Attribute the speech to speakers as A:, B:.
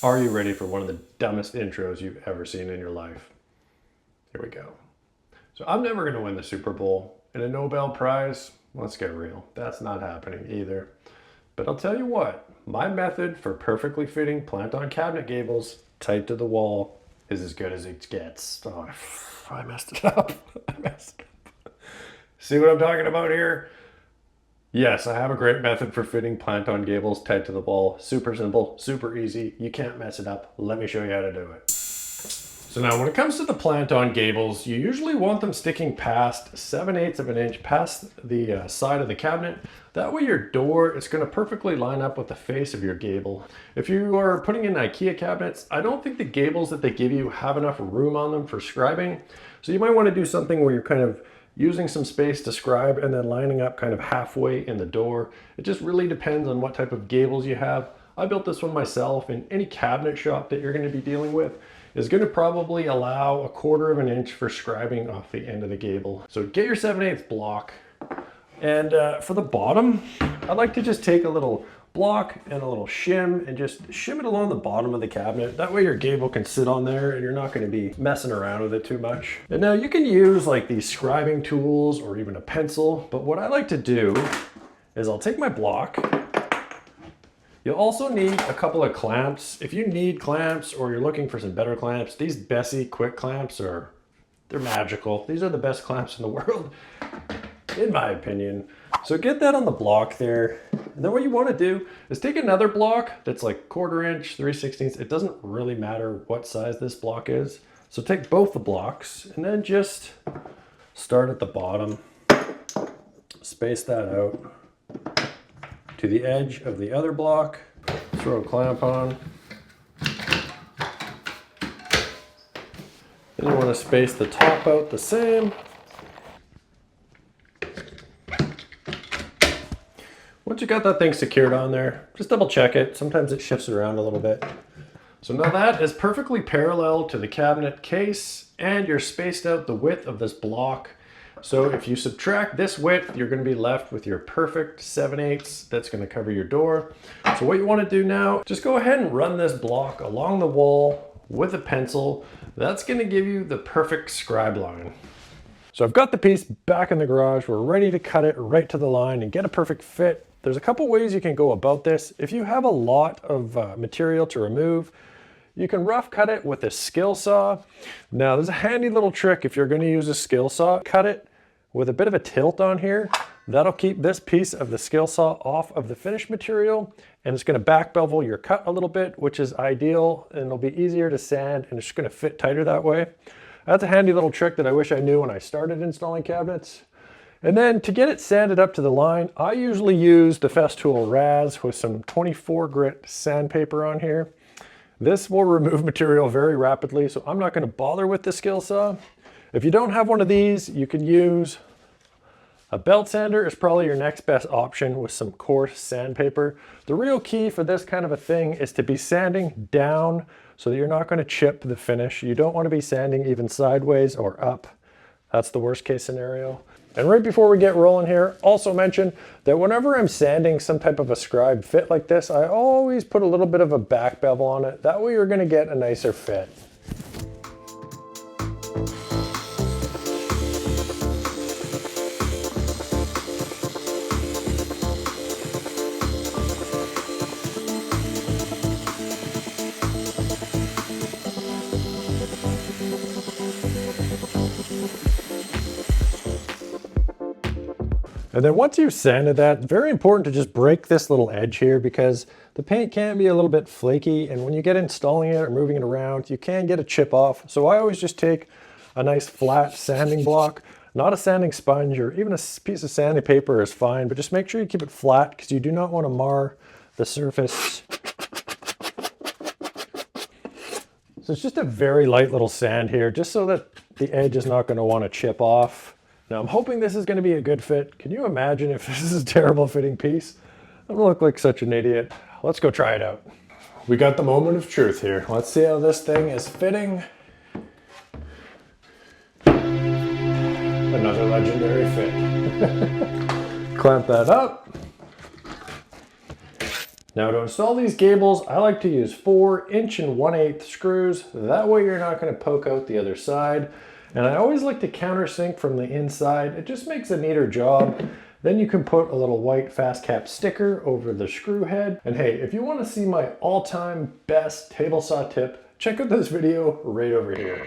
A: Are you ready for one of the dumbest intros you've ever seen in your life? Here we go. So I'm never going to win the Super Bowl. And a Nobel Prize, let's get real, that's not happening either. But I'll tell you what, my method for perfectly fitting plant-on cabinet gables tight to the wall is as good as it gets. Oh, I messed it up. I messed it up. See what I'm talking about here? Yes, I have a great method for fitting plant-on gables tight to the wall. Super simple, super easy. You can't mess it up. Let me show you how to do it. So now when it comes to the plant-on gables, you usually want them sticking past 7/8 of an inch past the side of the cabinet. That way your door is going to perfectly line up with the face of your gable. If you are putting in IKEA cabinets, I don't think the gables that they give you have enough room on them for scribing. So you might want to do something where you're kind of using some space to scribe and then lining up kind of halfway in the door. It just really depends on what type of gables you have. I built this one myself, and any cabinet shop that you're going to be dealing with is going to probably allow 1/4 of an inch for scribing off the end of the gable. So get your 7/8 block. And for the bottom, I like to just take a little block and a little shim and just shim it along the bottom of the cabinet. That way your gable can sit on there and you're not going to be messing around with it too much. And now you can use like these scribing tools or even a pencil, but what I like to do is I'll take my block. You'll also need a couple of clamps. If you need clamps or you're looking for some better clamps, these Bessie quick clamps they're magical. These are the best clamps in the world, in my opinion. So get that on the block there. And then what you want to do is take another block that's like 1/4 inch, 3/16. It doesn't really matter what size this block is. So take both the blocks and then just start at the bottom. Space that out to the edge of the other block. Throw a clamp on. Then you want to space the top out the same. Once you got that thing secured on there, just double check it. Sometimes it shifts around a little bit. So now that is perfectly parallel to the cabinet case, and you're spaced out the width of this block. So if you subtract this width, you're going to be left with your perfect 7/8 that's going to cover your door. So what you want to do now, just go ahead and run this block along the wall with a pencil. That's going to give you the perfect scribe line. So I've got the piece back in the garage. We're ready to cut it right to the line and get a perfect fit. There's a couple ways you can go about this. If you have a lot of material to remove, you can rough cut it with a skill saw. Now there's a handy little trick if you're going to use a skill saw. Cut it with a bit of a tilt on here. That'll keep this piece of the skill saw off of the finished material, and it's going to back bevel your cut a little bit, which is ideal, and it'll be easier to sand and it's just going to fit tighter that way. That's a handy little trick that I wish I knew when I started installing cabinets. And then to get it sanded up to the line, I usually use the Festool Raz with some 24 grit sandpaper on here. This will remove material very rapidly, so I'm not going to bother with the skill saw. If you don't have one of these, you can use a belt sander is probably your next best option with some coarse sandpaper. The real key for this kind of a thing is to be sanding down so that you're not going to chip the finish. You don't want to be sanding even sideways or up. That's the worst case scenario. And right before we get rolling here, also mention that whenever I'm sanding some type of a scribe fit like this, I always put a little bit of a back bevel on it. That way you're going to get a nicer fit. And then once you've sanded that, very important to just break this little edge here because the paint can be a little bit flaky, and when you get installing it or moving it around, you can get a chip off. So I always just take a nice flat sanding block, not a sanding sponge, or even a piece of sanding paper is fine, but just make sure you keep it flat because you do not want to mar the surface. So it's just a very light little sand here, just so that the edge is not going to want to chip off. Now I'm hoping this is going to be a good fit. Can you imagine if this is a terrible fitting piece? I'm gonna look like such an idiot. Let's go try it out. We got the moment of truth here. Let's see how this thing is fitting. Another legendary fit. Clamp that up. Now to install these gables, I like to use 4" and 1/8 screws. That way you're not going to poke out the other side. And I always like to countersink from the inside. It just makes a neater job. Then you can put a little white fast cap sticker over the screw head. And hey, if you want to see my all-time best table saw tip, check out this video right over here.